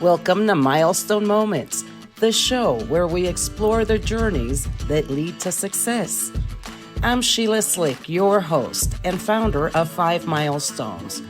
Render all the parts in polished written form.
Welcome to Milestone Moments, the show where we explore the journeys that lead to success. I'm Sheila Slick, your host and founder of 5 Milestones.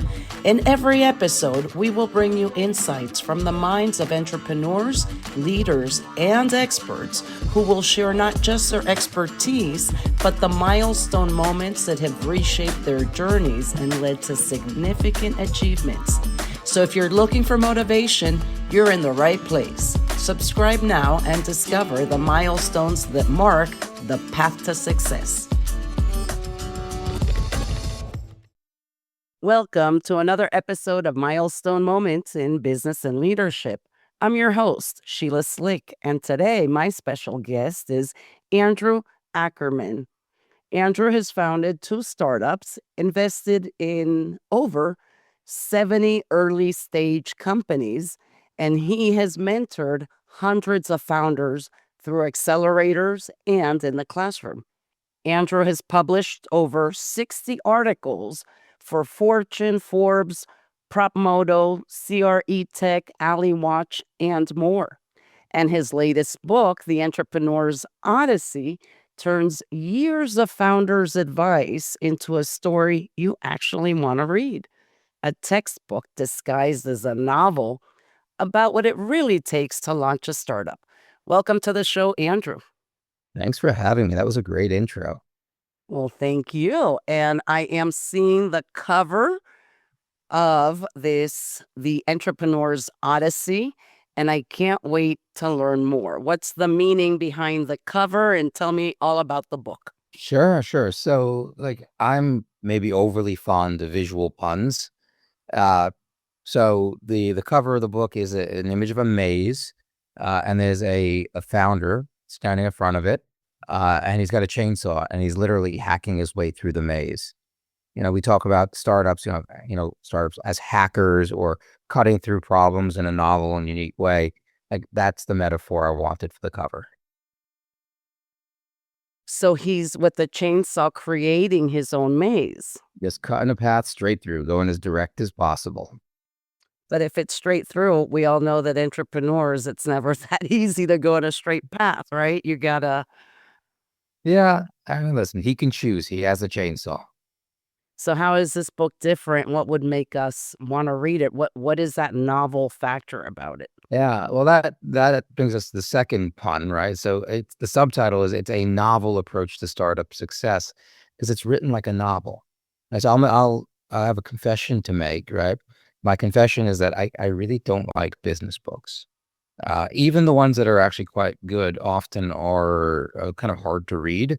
In every episode, we will bring you insights from the minds of entrepreneurs, leaders, and experts who will share not just their expertise, but the milestone moments that have reshaped their journeys and led to significant achievements. So if you're looking for motivation, you're in the right place. Subscribe now and discover the milestones that mark the path to success. Welcome to another episode of Milestone Moments in Business and Leadership. I'm your host, Sheila Slick, and today my special guest is Andrew Ackerman. Andrew has founded 2 startups, invested in over 70 early stage companies, and he has mentored hundreds of founders through accelerators and in the classroom. Andrew has published over 60 articles for Fortune, Forbes, PropModo, CRE Tech, Alley Watch, and more. And his latest book, The Entrepreneur's Odyssey, turns years of founders' advice into a story you actually want to read. A textbook disguised as a novel about what it really takes to launch a startup. Welcome to the show, Andrew. Thanks for having me. That was a great intro. Well, thank you. And I am seeing the cover of this, The Entrepreneur's Odyssey, and I can't wait to learn more. What's the meaning behind the cover? And tell me all about the book. Sure. So, I'm maybe overly fond of visual puns. Uh, so the cover of the book is an image of a maze, and there's a founder standing in front of it, and he's got a chainsaw, and he's literally hacking his way through the maze. We talk about startups, startups as hackers or cutting through problems in a novel and unique way. Like that's the metaphor I wanted for the cover. So he's with the chainsaw creating his own maze. Just cutting a path straight through, going as direct as possible. But if it's straight through, we all know that entrepreneurs, it's never that easy to go in a straight path, right? You gotta. Yeah, I mean, listen, he can choose. He has a chainsaw. So how is this book different? What would make us want to read it? What is that novel factor about it? Yeah, well, that brings us to the second pun, right? So it's the subtitle is it's a novel approach to startup success because it's written like a novel. And so I'll have a confession to make, right? My confession is that I really don't like business books. Even the ones that are actually quite good often are kind of hard to read.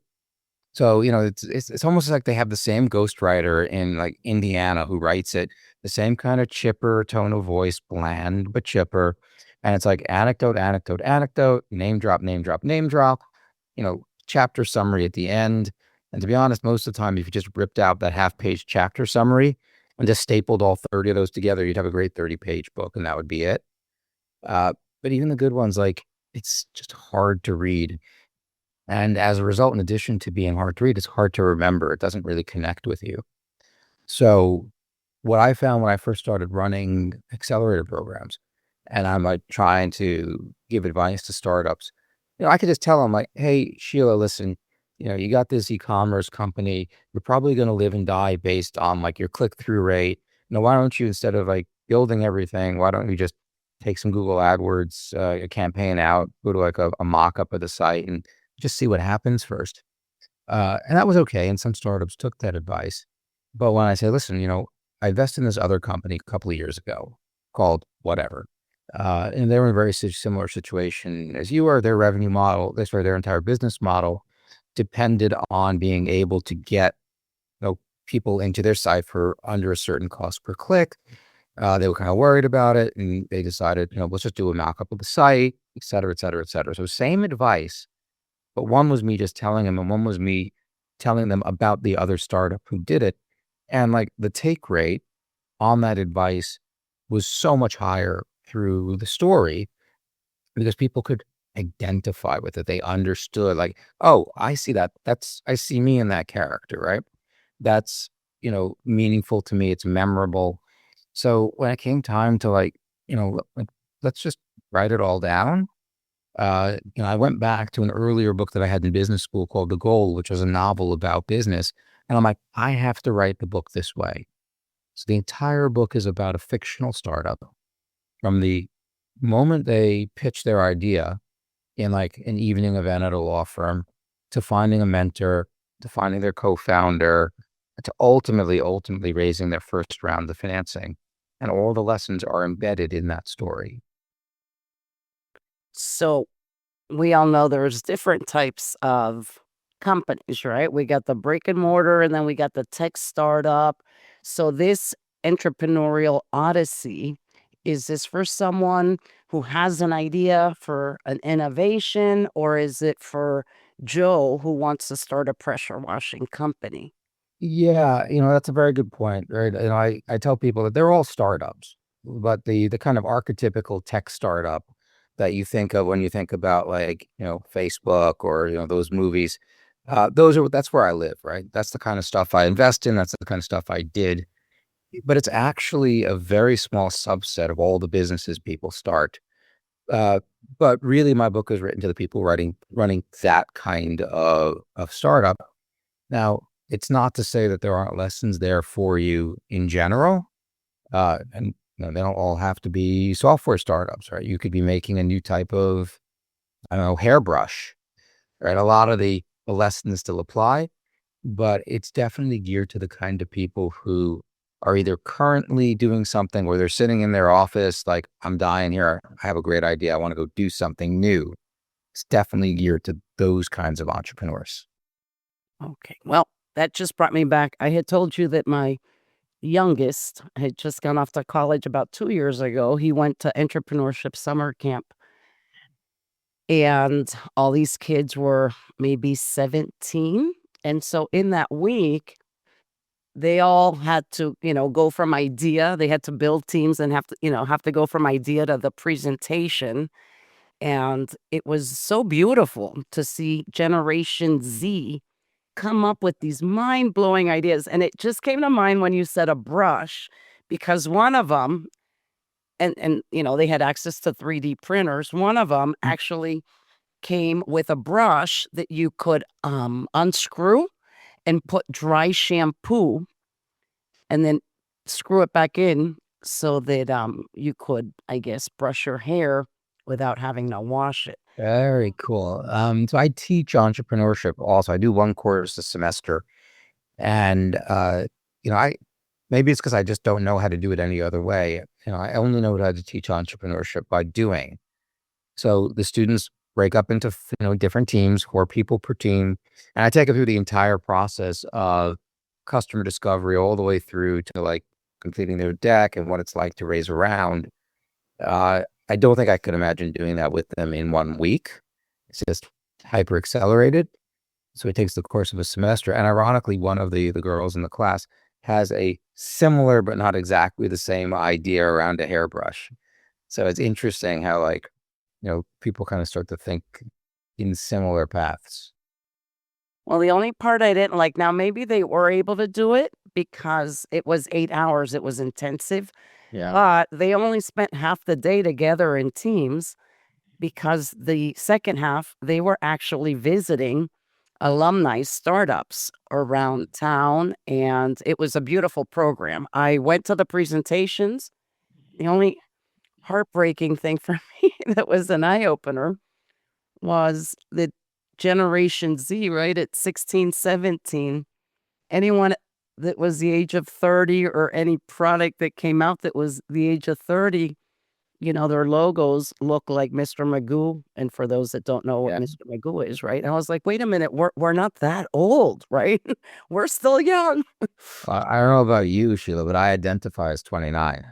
So, it's almost like they have the same ghostwriter in like Indiana who writes it, the same kind of chipper tone of voice, bland but chipper. And it's like anecdote, name drop, name drop, name drop, chapter summary at the end. And to be honest, most of the time, if you just ripped out that half-page chapter summary and just stapled all 30 of those together, you'd have a great 30-page book, and that would be it. But even the good ones, like, it's just hard to read. And as a result, in addition to being hard to read, it's hard to remember. It doesn't really connect with you. So what I found when I first started running accelerator programs and I'm like trying to give advice to startups, I could just tell them like, hey, Sheila, listen, you got this e-commerce company. You're probably going to live and die based on like your click-through rate. Why don't you, instead of like building everything, why don't you just take some Google AdWords a campaign out, go to like a mock-up of the site and just see what happens first. And that was okay. And some startups took that advice. But when I say, listen, I invested in this other company a couple of years ago called whatever. And they were in a very similar situation as you are. Their revenue model, their entire business model depended on being able to get people into their site for under a certain cost per click. They were kind of worried about it and they decided, let's just do a mock-up of the site, et cetera, et cetera, et cetera. So same advice. But one was me just telling them, and one was me telling them about the other startup who did it. And like the take rate on that advice was so much higher through the story because people could identify with it. They understood like, oh, I see that. I see me in that character, right? That's, meaningful to me. It's memorable. So when it came time to like let's just write it all down. I went back to an earlier book that I had in business school called The Goal, which was a novel about business. And I'm like, I have to write the book this way. So the entire book is about a fictional startup from the moment they pitch their idea in like an evening event at a law firm to finding a mentor, to finding their co-founder, to ultimately raising their first round of financing. And all the lessons are embedded in that story. So we all know there's different types of companies, right? We got the brick and mortar and then we got the tech startup. So this entrepreneurial odyssey, is this for someone who has an idea for an innovation, or is it for Joe who wants to start a pressure washing company? Yeah, that's a very good point, right? And I tell people that they're all startups, but the kind of archetypical tech startup that you think of when you think about like, Facebook or, those movies, that's where I live, right? That's the kind of stuff I invest in. That's the kind of stuff I did. But it's actually a very small subset of all the businesses people start. Uh, but really, my book is written to the people running that kind of startup. Now, it's not to say that there aren't lessons there for you in general. And they don't all have to be software startups, right? You could be making a new type of, I don't know, hairbrush, right? A lot of the lessons still apply, but it's definitely geared to the kind of people who are either currently doing something where they're sitting in their office, like, I'm dying here. I have a great idea. I want to go do something new. It's definitely geared to those kinds of entrepreneurs. Okay. Well, that just brought me back. I had told you that my youngest had just gone off to college about 2 years ago. He went to entrepreneurship summer camp, and all these kids were maybe 17, and so in that week, they all had to, go from idea. They had to build teams and have to go from idea to the presentation, and it was so beautiful to see Generation Z come up with these mind-blowing ideas, and it just came to mind when you said a brush, because one of them, they had access to 3D printers. One of them actually came with a brush that you could, unscrew and put dry shampoo and then screw it back in so that, you could, I guess, brush your hair without having to wash it. Very cool. So I teach entrepreneurship also. I do one course a semester. And, I maybe it's because I just don't know how to do it any other way. I only know how to teach entrepreneurship by doing. So the students break up into, different teams, 4 people per team. And I take them through the entire process of customer discovery all the way through to like completing their deck and what it's like to raise a round. I don't think I could imagine doing that with them in 1 week. It's just hyper accelerated. So it takes the course of a semester. And ironically, one of the girls in the class has a similar but not exactly the same idea around a hairbrush. So it's interesting how like, people kind of start to think in similar paths. Well, the only part I didn't like, now maybe they were able to do it because it was 8 hours, it was intensive, Yeah. but they only spent half the day together in teams, because the second half, they were actually visiting alumni startups around town, and it was a beautiful program. I went to the presentations. The only heartbreaking thing for me that was an eye opener was the Generation Z, right, at 16, 17. Anyone that was the age of 30, or any product that came out that was the age of 30, their logos look like Mr. Magoo, and for those that don't know what Yeah. Mr. Magoo is, right? And I was like, "Wait a minute, we're not that old, right? We're still young." I don't know about you, Sheila, but I identify as 29.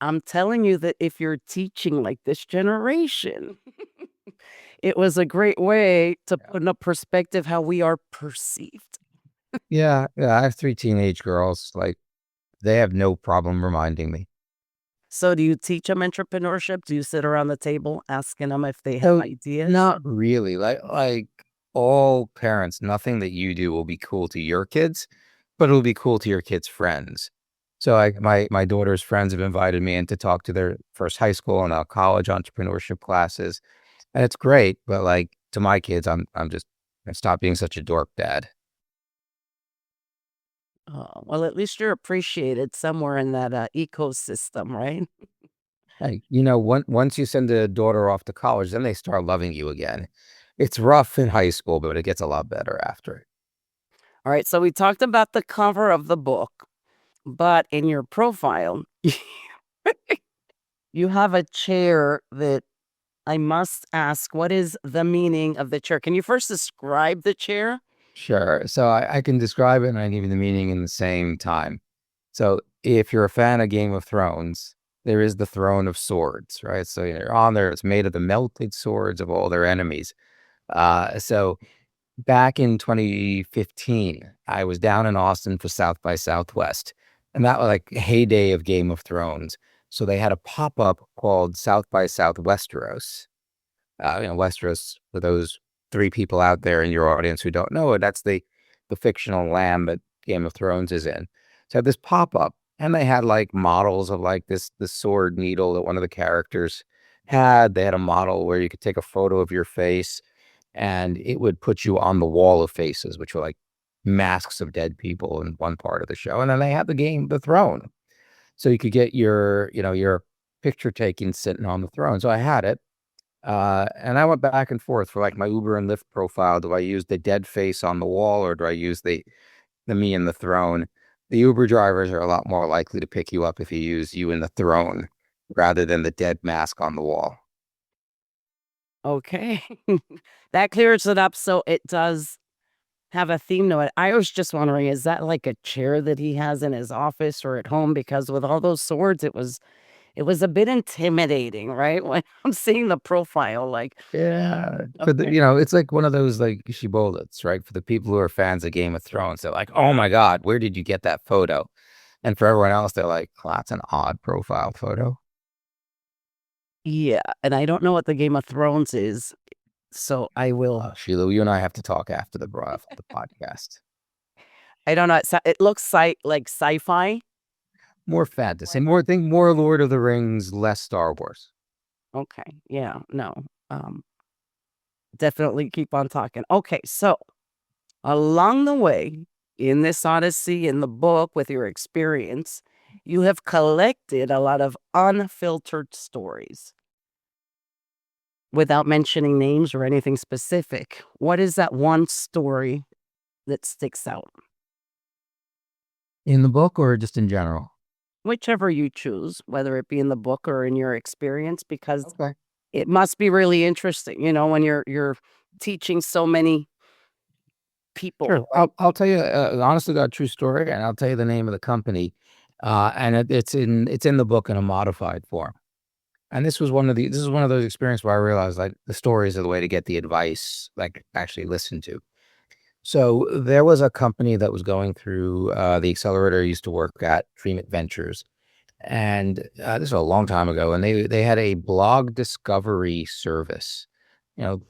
I'm telling you that if you're teaching like this generation, it was a great way to Yeah. put in a perspective how we are perceived. Yeah. Yeah. I have 3 teenage girls. Like they have no problem reminding me. So do you teach them entrepreneurship? Do you sit around the table asking them if they have So ideas? not really. Like all parents, nothing that you do will be cool to your kids, but it'll be cool to your kids' friends. So my daughter's friends have invited me in to talk to their first high school and college entrepreneurship classes, and it's great. But like to my kids, I'm just I stop being such a dork dad. Oh, well, at least you're appreciated somewhere in that, ecosystem, right? Hey, once you send a daughter off to college, then they start loving you again. It's rough in high school, but it gets a lot better after. Alright, so we talked about the cover of the book, but in your profile, you have a chair that I must ask, what is the meaning of the chair? Can you first describe the chair? Sure. So I can describe it and I can give you the meaning in the same time. So if you're a fan of Game of Thrones, there is the throne of swords, right? So you're on there. It's made of the melted swords of all their enemies. So back in 2015, I was down in Austin for South by Southwest, and that was like heyday of Game of Thrones. So they had a pop up called South by Southwesteros. Westeros, for those three people out there in your audience who don't know it, that's the fictional land that Game of Thrones is in. So this pop up, and they had like models of like the sword needle that one of the characters had. They had a model where you could take a photo of your face, and it would put you on the wall of faces, which were like masks of dead people in one part of the show. And then they had the game, the throne, so you could get your picture taken sitting on the throne. So I had it. And I went back and forth for like my Uber and Lyft profile. Do I use the dead face on the wall or do I use the me in the throne? The Uber drivers are a lot more likely to pick you up if you use you in the throne rather than the dead mask on the wall. Okay. That clears it up, so it does have a theme to it. I was just wondering, is that like a chair that he has in his office or at home? Because with all those swords, it was a bit intimidating, right? When I'm seeing the profile, like, Yeah, for okay. it's like one of those like shibboleths, right? For the people who are fans of Game of Thrones, they're like, "Oh my God, where did you get that photo?" And for everyone else, they're like, "Well, that's an odd profile photo." Yeah, and I don't know what the Game of Thrones is, so I will. Sheila, you and I have to talk after the podcast. I don't know. It looks like sci-fi. More fantasy, more Lord of the Rings, less Star Wars. Okay. Yeah. No. Um, Definitely keep on talking. Okay. So along the way in this Odyssey, in the book, with your experience, you have collected a lot of unfiltered stories without mentioning names or anything specific. What is that one story that sticks out? In the book or just in general? Whichever you choose, whether it be in the book or in your experience, because Okay. it must be really interesting, when you're teaching so many people, Sure. right? I'll tell you honest to God true story, and I'll tell you the name of the company. And it's in the book in a modified form. And this is one of those experiences where I realized like the stories are the way to get the advice like actually listened to. So there was a company that was going through the accelerator I used to work at, Dream Ventures. And this was a long time ago, and they had a blog discovery service.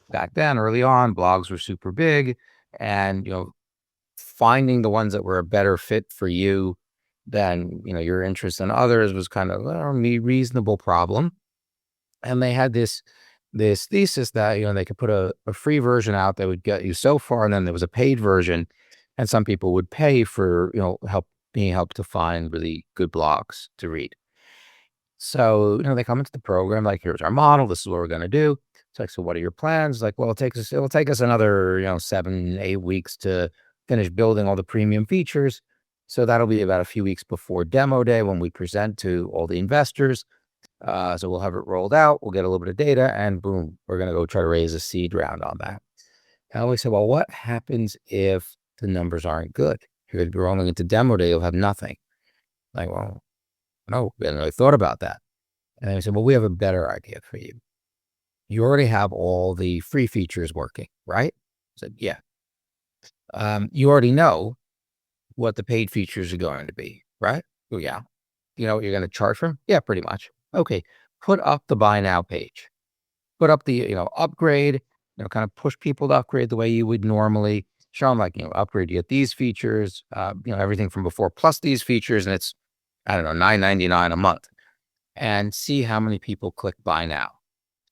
Back then, early on, blogs were super big, and finding the ones that were a better fit for you than your interest in others was kind of a reasonable problem. And they had this thesis that they could put a free version out that would get you so far, and then there was a paid version, and some people would pay for being helped to find really good blogs to read. So, they come into the program, like, here's our model, this is what we're gonna do. It's like, so what are your plans? Like, well, it'll take us another, 7, 8 weeks to finish building all the premium features. So that'll be about a few weeks before demo day when we present to all the investors. So we'll have it rolled out, we'll get a little bit of data, and boom, we're gonna go try to raise a seed round on that. And we said, well, what happens if the numbers aren't good? You're gonna be rolling into demo day, you'll have nothing. Like, well, no, we hadn't really thought about that. And they said, well, we have a better idea for you. You already have all the free features working, right? I said, yeah. You already know what the paid features are going to be, right? Oh, yeah. You know what you're going to charge for 'em? Yeah, pretty much. Okay. Put up the buy now page. Put up the, upgrade, kind of push people to upgrade the way you would normally. Show them like, upgrade, you get these features, everything from before plus these features. And it's I don't know, $9.99 a month, and see how many people click buy now.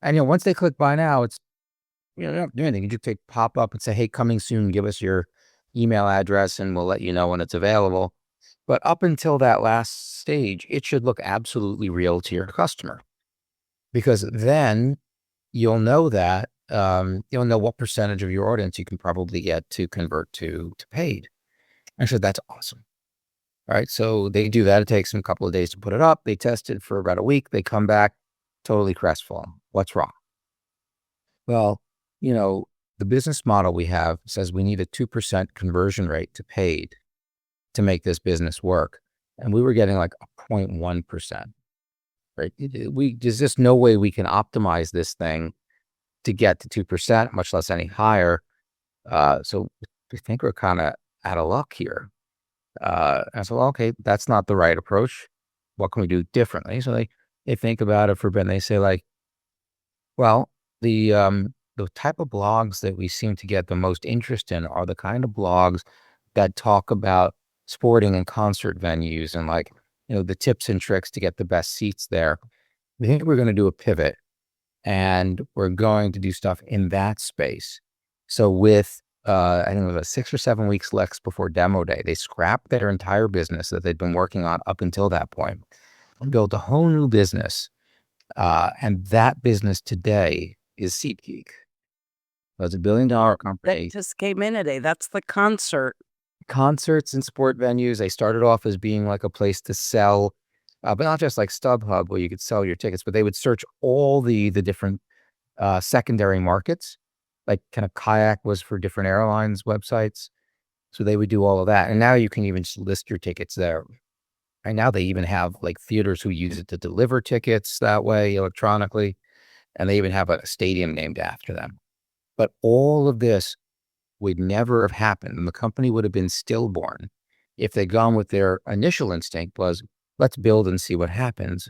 And once they click buy now, it's you don't have to do anything. You just take pop up and say, "Hey, coming soon. Give us your email address, and we'll let you know when it's available." But up until that last stage, it should look absolutely real to your customer, because then you'll know that you'll know what percentage of your audience you can probably get to convert to paid. I said, "That's awesome." All right, so they do that. It takes them a couple of days to put it up. They test it for about a week. They come back totally crestfallen. What's wrong? Well, you know, the business model we have says we need a 2% conversion rate to paid to make this business work. And we were getting like a 0.1%, right? There's just no way we can optimize this thing to get to 2%, much less any higher. So we think we're kind of out of luck here. And so, well, okay, that's not the right approach. What can we do differently? So they think about it for a bit and they say like, well, the type of blogs that we seem to get the most interest in are the kind of blogs that talk about sporting and concert venues and like, the tips and tricks to get the best seats there. We think we're going to do a pivot and we're going to do stuff in that space. So with, I think it was 6 or 7 weeks left before demo day, they scrapped their entire business that they'd been working on up until that point and built a whole new business. And that business today is SeatGeek. It's $1 billion That company. just came in today. That's the concert. Concerts and sport venues, they started off as being like a place to sell, but not just like StubHub where you could sell your tickets, but they would search all the different secondary markets. Like kind of Kayak was for different airlines websites. So they would do all of that. And now you can even just list your tickets there. And now they even have like theaters who use it to deliver tickets that way electronically. And they even have a stadium named after them. But all of this would never have happened. And the company would have been stillborn if they'd gone with their initial instinct was, let's build and see what happens,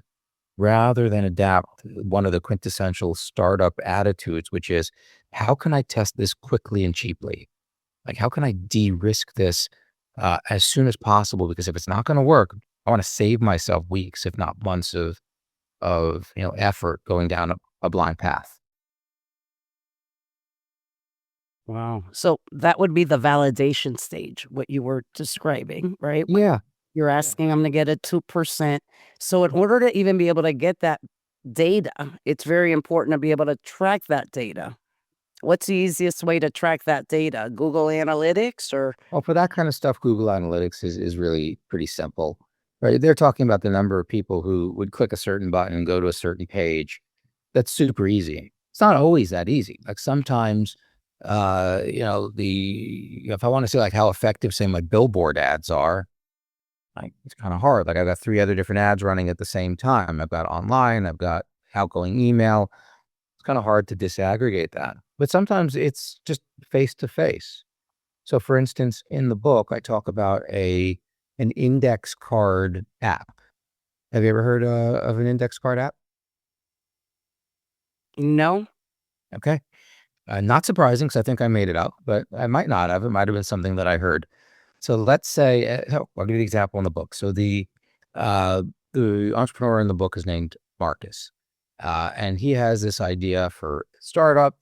rather than adapt one of the quintessential startup attitudes, which is, how can I test this quickly and cheaply? Like, how can I de-risk this as soon as possible? Because if it's not going to work, I want to save myself weeks, if not months of effort going down a blind path. Wow. So that would be the validation stage, what you were describing, right? Yeah. You're asking them to get a 2%. So in order to even be able to get that data, it's very important to be able to track that data. What's the easiest way to track that data? Google Analytics or Well, for that kind of stuff, Google Analytics is really pretty simple, right? They're talking about the number of people who would click a certain button and go to a certain page. That's super easy. It's not always that easy. Like sometimes, if I want to see like how effective, say, my billboard ads are, like it's kind of hard. Like I've got 3 other different ads running at the same time. I've got online, I've got outgoing email. It's kind of hard to disaggregate that. But sometimes it's just face to face. So for instance, in the book, I talk about an index card app. Have you ever heard of an index card app? no? Okay. Not surprising because I think I made it up, but I might not have. It might have been something that I heard. So let's say, I'll give you the example in the book. So the entrepreneur in the book is named Marcus, and he has this idea for startup.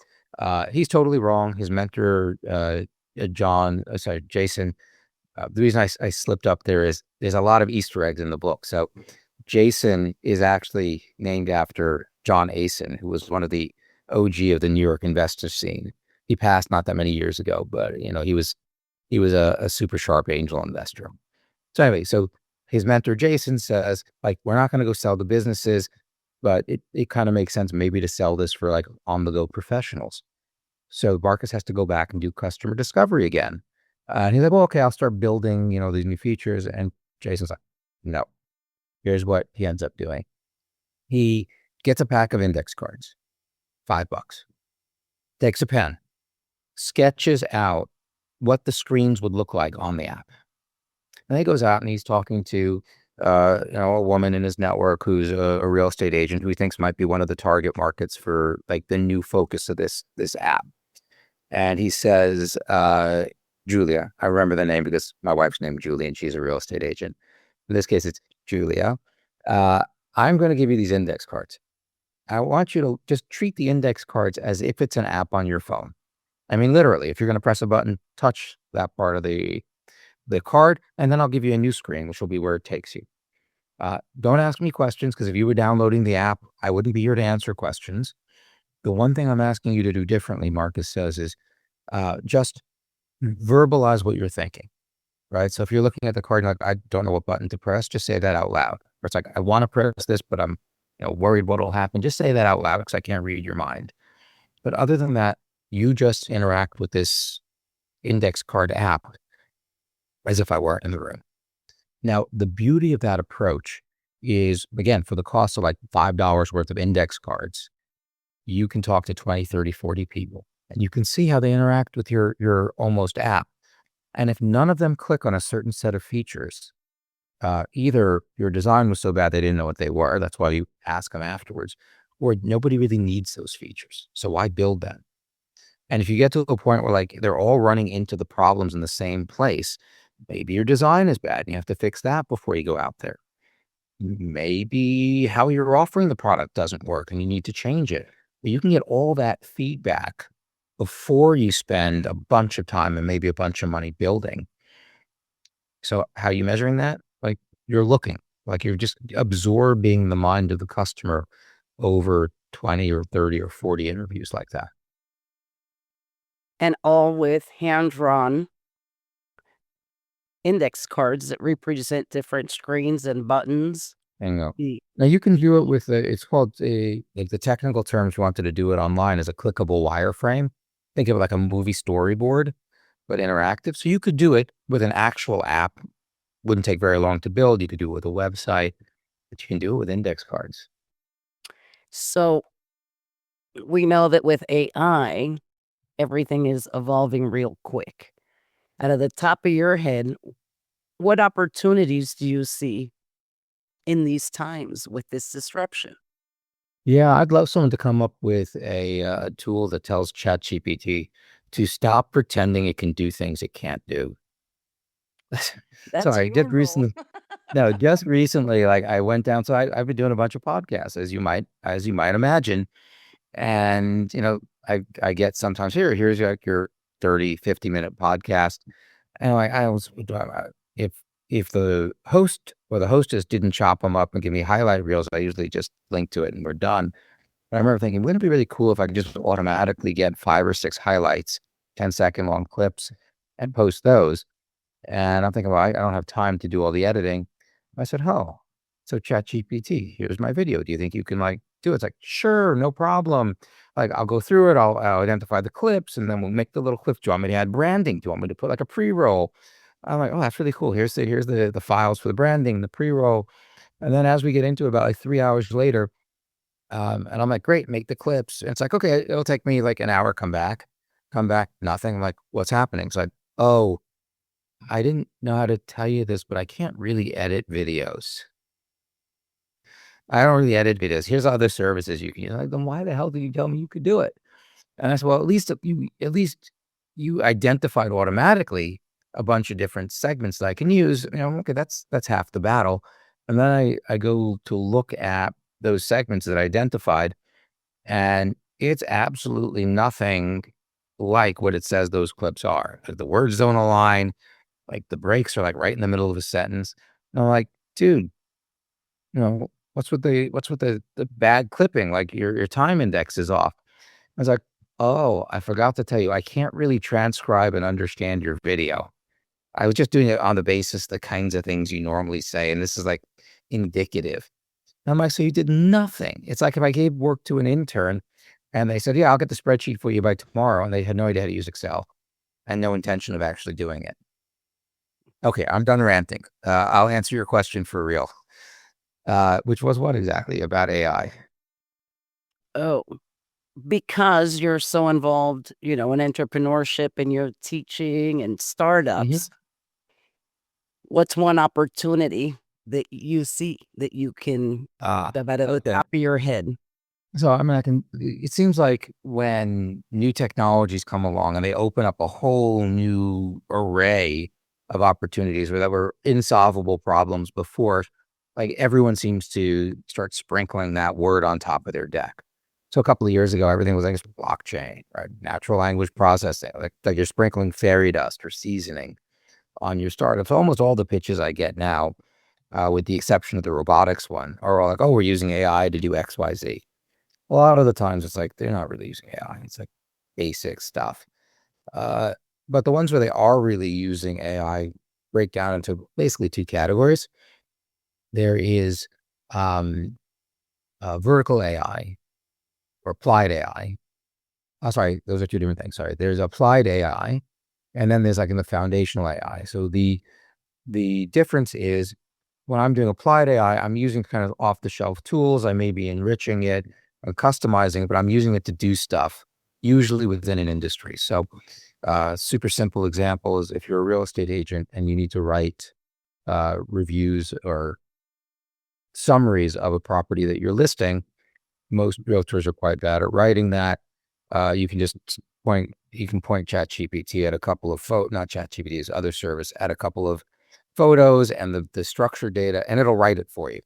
He's totally wrong. His mentor, Jason. The reason I slipped up there is there's a lot of Easter eggs in the book. So Jason is actually named after John Asen, who was one of the OG of the New York investor scene. He passed not that many years ago, but he was a super sharp angel investor. So anyway, so his mentor Jason says, like, we're not going to go sell the businesses, but it kind of makes sense maybe to sell this for like on the go professionals. So Marcus has to go back and do customer discovery again. And he's like, well, okay, I'll start building, these new features. And Jason's like, no. Here's what he ends up doing. He gets a pack of index cards, $5, takes a pen, sketches out what the screens would look like on the app. And he goes out and he's talking to, a woman in his network who's a real estate agent who he thinks might be one of the target markets for like the new focus of this app. And he says, Julia, I remember the name because my wife's named Julie and she's a real estate agent. In this case, it's Julia, uh, I'm going to give you these index cards. I want you to just treat the index cards as if it's an app on your phone. I mean, literally, if you're going to press a button, touch that part of the card, and then I'll give you a new screen, which will be where it takes you. Don't ask me questions, because if you were downloading the app, I wouldn't be here to answer questions. The one thing I'm asking you to do differently, Marcus says, is just verbalize what you're thinking, right? So if you're looking at the card and like, I don't know what button to press, just say that out loud. Or it's like, I want to press this, but I'm worried what will happen. Just say that out loud, because I can't read your mind. But other than that, you just interact with this index card app as if I were in the room. Now, the beauty of that approach is, again, for the cost of like $5 worth of index cards, you can talk to 20, 30, 40 people, and you can see how they interact with your almost app. And if none of them click on a certain set of features, either your design was so bad they didn't know what they were, that's why you ask them afterwards, or nobody really needs those features. So why build them? And if you get to a point where like they're all running into the problems in the same place, maybe your design is bad and you have to fix that before you go out there. Maybe how you're offering the product doesn't work and you need to change it. But you can get all that feedback before you spend a bunch of time and maybe a bunch of money building. So how are you measuring that? Like you're looking, like you're just absorbing the mind of the customer over 20 or 30 or 40 interviews like that. And all with hand-drawn index cards that represent different screens and buttons. Hang on. Ye Now you can do it with it's called like the technical term if you wanted to do it online is a clickable wireframe. Think of it like a movie storyboard, but interactive. So you could do it with an actual app. Wouldn't take very long to build. You could do it with a website, but you can do it with index cards. So, we know that with AI, everything is evolving real quick. Out of the top of your head, what opportunities do you see in these times with this disruption? Yeah, I'd love someone to come up with a tool that tells ChatGPT to stop pretending it can do things it can't do. That's Sorry, your did role. recently. No, just recently, like I went down. So I've been doing a bunch of podcasts, as you might imagine, and I get sometimes here's like your 30, 50 minute podcast, and I was if if the host or the hostess didn't chop them up and give me highlight reels, I usually just link to it and we're done. But I remember thinking, wouldn't it be really cool if I could just automatically get 5 or 6 highlights, 10-second long clips, and post those? And I'm thinking, well, I don't have time to do all the editing. I said, oh, so ChatGPT, here's my video. Do you think you can like do it? It's like, sure, no problem. Like I'll go through it. I'll identify the clips and then we'll make the little clips. Do you want me to add branding? Do you want me to put like a pre-roll? I'm like, oh, that's really cool. Here's the files for the branding, the pre-roll. And then as we get into it, about like 3 hours later, and I'm like, great, make the clips. And it's like, okay, it'll take me like an hour, come back, nothing. I'm like, what's happening? It's like, oh, I didn't know how to tell you this, but I can't really edit videos. I don't really edit videos. Here's other services you can use. Like, then why the hell did you tell me you could do it? And I said, well, at least you identified automatically a bunch of different segments that I can use. Okay, that's half the battle. And then I go to look at those segments that I identified, and it's absolutely nothing like what it says those clips are. Like, the words don't align. Like the breaks are like right in the middle of a sentence. And I'm like, dude, what's with the bad clipping? Like your time index is off. I was like, oh, I forgot to tell you, I can't really transcribe and understand your video. I was just doing it on the basis the kinds of things you normally say, and this is like indicative. And I'm like, so you did nothing. It's like if I gave work to an intern and they said, yeah, I'll get the spreadsheet for you by tomorrow, and they had no idea how to use Excel and no intention of actually doing it. Okay, I'm done ranting. I'll answer your question for real. Which was what exactly about AI? Oh, because you're so involved, in entrepreneurship and you're teaching and Mhm. startups, what's one opportunity that you see that you can out of the Okay. top of your head? So I mean, it seems like when new technologies come along and they open up a whole new array of opportunities where there were insolvable problems before, like everyone seems to start sprinkling that word on top of their deck. So a couple of years ago, everything was like blockchain, right? Natural language processing, like you're sprinkling fairy dust or seasoning on your startup. So almost all the pitches I get now, with the exception of the robotics one, are all like, oh, we're using AI to do X, Y, Z. A lot of the times it's like, they're not really using AI. It's like basic stuff. Uh, but the ones where they are really using AI break down into basically two categories. There is um, vertical AI or applied AI. Oh, sorry, those are two different things. Sorry, there's applied AI, and then there's like in the foundational AI. So the difference is when I'm doing applied AI, I'm using kind of off the shelf tools. I may be enriching it, customizing it, but I'm using it to do stuff, usually within an industry. So, super simple example is if you're a real estate agent and you need to write reviews or summaries of a property that you're listing, most realtors are quite bad at writing that. You can just you can point ChatGPT at a couple of not ChatGPT, is other service, at a couple of photos and the structured data, and it'll write it for you.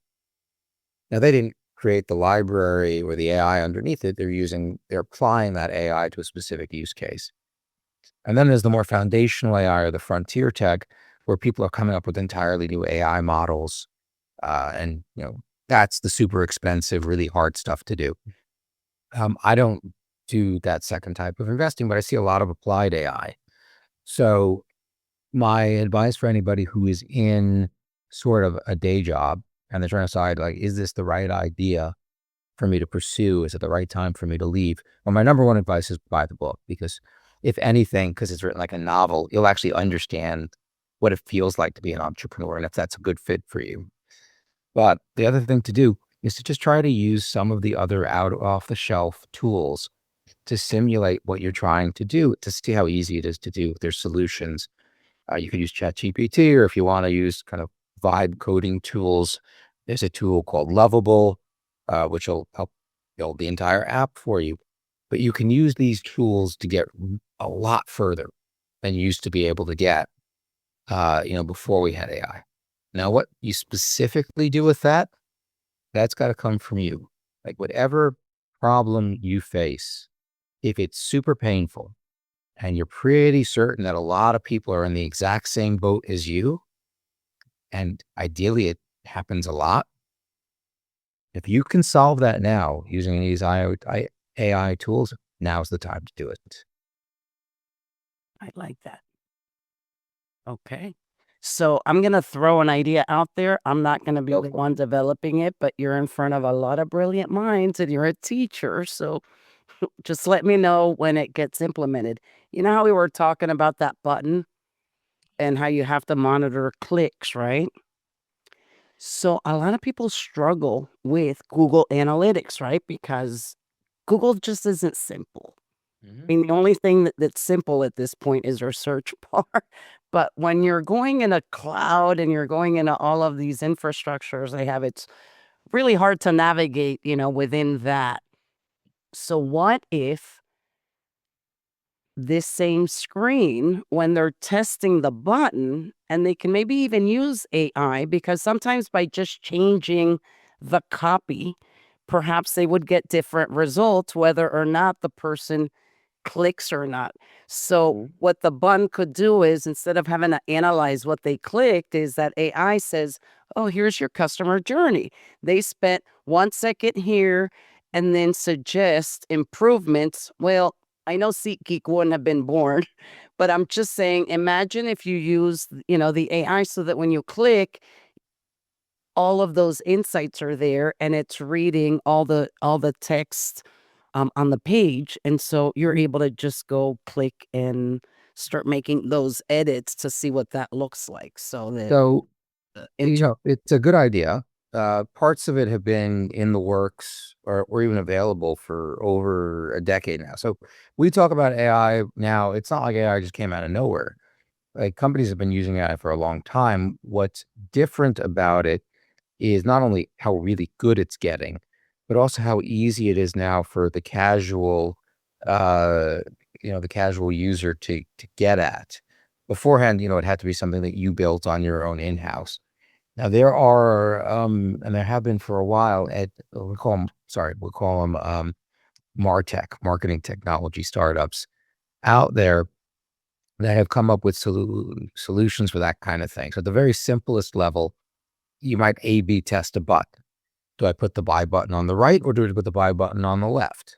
Now, they didn't create the library or the AI underneath it. They're applying that AI to a specific use case. And then there's the more foundational AI or the frontier tech, where people are coming up with entirely new AI models. And, that's the super expensive, really hard stuff to do. I don't do that second type of investing, but I see a lot of applied AI. So my advice for anybody who is in sort of a day job and they're trying to decide, like, is this the right idea for me to pursue? Is it the right time for me to leave? Well, my number one advice is buy the book, because if anything, because it's written like a novel, you'll actually understand what it feels like to be an entrepreneur and if that's a good fit for you. But the other thing to do is to just try to use some of the other out off the shelf tools to simulate what you're trying to do, to see how easy it is to do. There's solutions. You could use ChatGPT, or if you want to use kind of vibe coding tools, there's a tool called Lovable, which will help build the entire app for you. But you can use these tools to get a lot further than you used to be able to get, before we had AI. Now, what you specifically do with that, that's got to come from you. Like whatever problem you face, if it's super painful and you're pretty certain that a lot of people are in the exact same boat as you, and ideally it happens a lot, if you can solve that now using these AI tools, now's the time to do it. I like that. Okay. So I'm going to throw an idea out there. I'm not going to be the one developing it, but you're in front of a lot of brilliant minds and you're a teacher. So just let me know when it gets implemented. You know how we were talking about that button and how you have to monitor clicks, right? So a lot of people struggle with Google Analytics, right? Because Google just isn't simple. I Mhm. mean, the only thing that's simple at this point is our search bar. But when you're going in a cloud and you're going into all of these infrastructures they have, it's really hard to navigate, within that. So what if this same screen, when they're testing the button, and they can maybe even use AI, because sometimes by just changing the copy, perhaps they would get different results, whether or not the person clicks or not. So Mhm. what the bun could do is, instead of having to analyze what they clicked, is that AI says, "Oh, here's your customer journey. They spent 1 second here," and then suggest improvements. Well, I know SeatGeek wouldn't have been born, but I'm just saying, imagine if you use, the AI so that when you click, all of those insights are there and it's reading all the text on the page, and so you're able to just go click and start making those edits to see what that looks like, so that So, int it's a good idea. Parts of it have been in the works or even available for over a decade now. So we talk about AI now. It's not like AI just came out of nowhere. Like companies have been using AI for a long time. What's different about it is not only how really good it's getting, but also how easy it is now for uh, the casual user to get at. Beforehand, it had to be something that you built on your own in-house. Now there are, and there have been for a while we call them MarTech, marketing technology startups out there that have come up with solutions for that kind of thing. So at the very simplest level, you might A/B test a button. Do I put the buy button on the right or do I put the buy button on the left?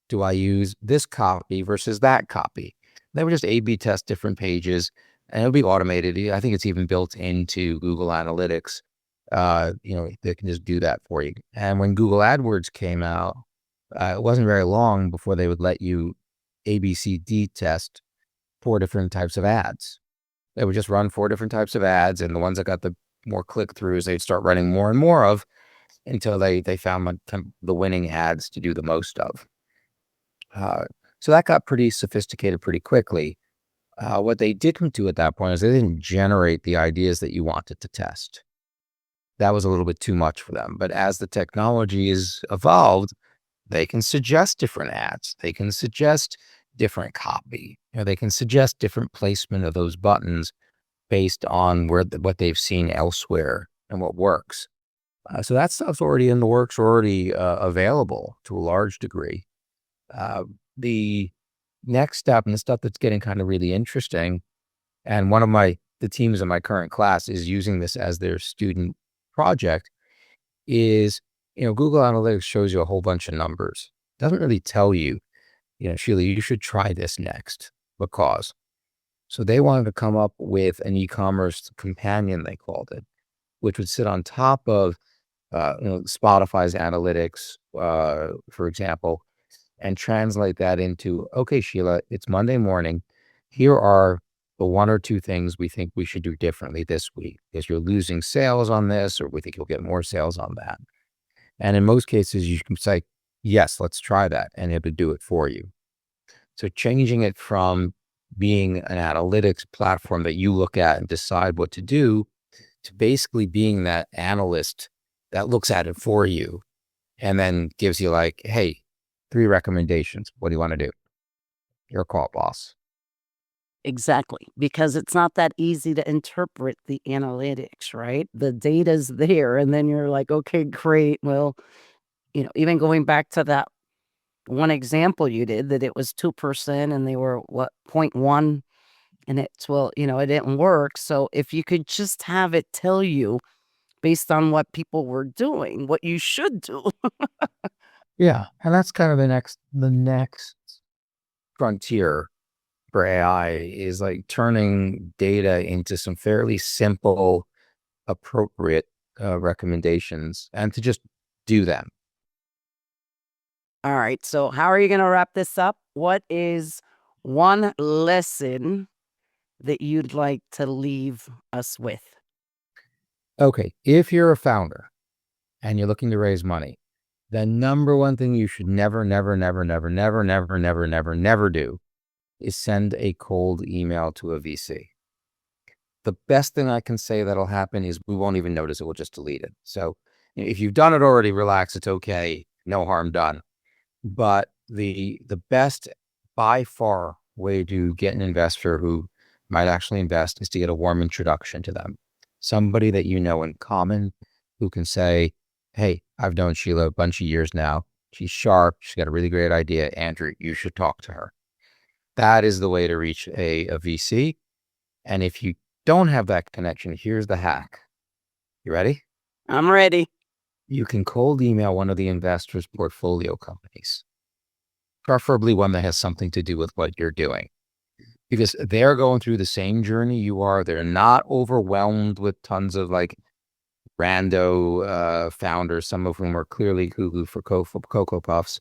Do I use this copy versus that copy? They would just A/B test different pages, and it'll be automated. I think it's even built into Google Analytics. They can just do that for you. And when Google AdWords came out, it wasn't very long before they would let you ABCD test 4 different types of ads. They would just run 4 different types of ads, and the ones that got the more click-throughs, they'd start running more and more of until they found the winning ads to do the most of. So that got pretty sophisticated pretty quickly. What they didn't do at that point is they didn't generate the ideas that you wanted to test. That was a little bit too much for them. But as the technology is evolved, they can suggest different ads. They can suggest different copy. They can suggest different placement of those buttons based on what they've seen elsewhere and what works. So that stuff's already in the works, already available to a large degree. The next step, and the stuff that's getting kind of really interesting, and the teams in my current class is using this as their student project, is, Google Analytics shows you a whole bunch of numbers. It doesn't really tell you, Sheila, you should try this next because. So they wanted to come up with an e-commerce companion, they called it, which would sit on top of, Spotify's analytics, for example, and translate that into, okay, Sheila, it's Monday morning. Here are the 1 or 2 things we think we should do differently this week because you're losing sales on this, or we think you'll get more sales on that. And in most cases, you can say, yes, let's try that, and it would do it for you. So changing it from being an analytics platform that you look at and decide what to do to basically being that analyst that looks at it for you and then gives you like, hey, 3 recommendations. What do you want to do? Your call, boss. Exactly, because it's not that easy to interpret the analytics, right? The data's there, and then you're like, okay, great. Well, even going back to that one example you did, that it was 2% and they were what, 0.1, and it didn't work. So if you could just have it tell you based on what people were doing, what you should do. Yeah, and that's kind of the next frontier for AI is like turning data into some fairly simple, appropriate recommendations and to just do them. All right. So how are you going to wrap this up? What is one lesson that you'd like to leave us with? Okay, if you're a founder and you're looking to raise money, the number one thing you should never, never, never, never, never, never, never, never, never do is send a cold email to a VC. The best thing I can say that'll happen is we won't even notice it. We'll just delete it. So if you've done it already, relax. It's okay. No harm done. But the best by far way to get an investor who might actually invest is to get a warm introduction to them. Somebody that you know in common who can say, hey, I've known Sheila a bunch of years now. She's sharp. She's got a really great idea. Andrew, you should talk to her. That is the way to reach a VC. And if you don't have that connection, here's the hack. You ready? I'm ready. You can cold email one of the investors' portfolio companies, preferably one that has something to do with what you're doing, because they're going through the same journey you are. They're not overwhelmed with tons of like rando founders, some of whom are clearly cuckoo for Cocoa Puffs.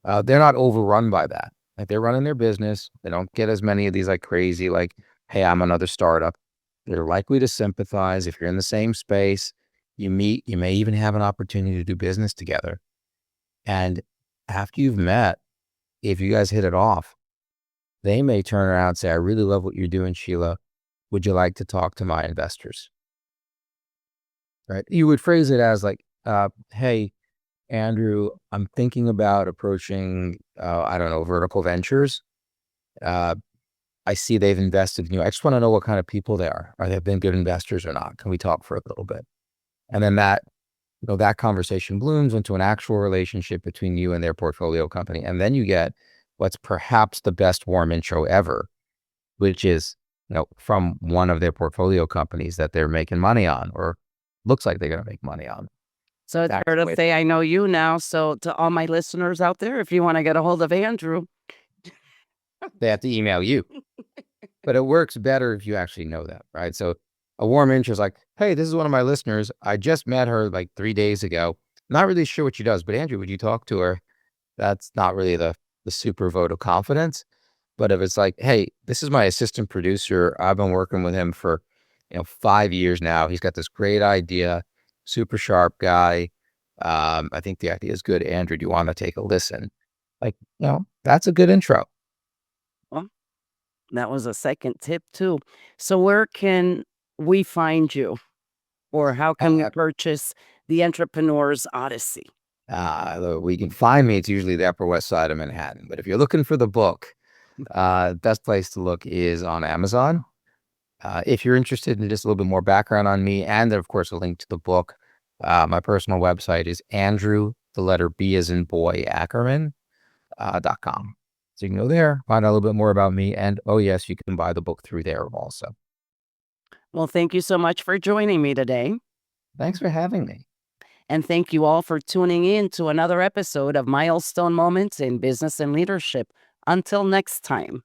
They're not overrun by that. Like they're running their business. They don't get as many of these like crazy, like, hey, I'm another startup. They're likely to sympathize if you're in the same space. You meet, you may even have an opportunity to do business together. And after you've met, if you guys hit it off, they may turn around and say, I really love what you're doing, Sheila. Would you like to talk to my investors? Right? You would phrase it as like, hey, Andrew, I'm thinking about approaching, I don't know, vertical ventures. I see they've invested in you. I just want to know what kind of people they are. Are they been good investors or not? Can we talk for a little bit? And then that conversation blooms into an actual relationship between you and their portfolio company. And then you get what's perhaps the best warm intro ever, which is, from one of their portfolio companies that they're making money on or looks like they're going to make money on. So it's That's fair the to way say I know you now. So to all my listeners out there, if you want to get a hold of Andrew, they have to email you. But it works better if you actually know that, right? So a warm intro is like, hey, this is one of my listeners. I just met her like 3 days ago. Not really sure what she does, but Andrew, would you talk to her? That's not really the super vote of confidence. But if it's like, hey, this is my assistant producer. I've been working with him for 5 years now. He's got this great idea, super sharp guy. I think the idea is good. Andrew, do you want to take a listen? Like, that's a good intro. well, that was a second tip too. So where can we find you, or how can we Uh, purchase the Entrepreneur's Odyssey? we can find me. It's usually the Upper West Side of Manhattan. But if you're looking for the book, best place to look is on Amazon. If you're interested in just a little bit more background on me, and of course a link to the book, my personal website is Andrew, the letter B as in boy, Ackerman, .com. So you can go there, find out a little bit more about me, and oh yes, you can buy the book through there also. Well, thank you so much for joining me today. Thanks for having me. And thank you all for tuning in to another episode of Milestone Moments in Business and Leadership. Until next time.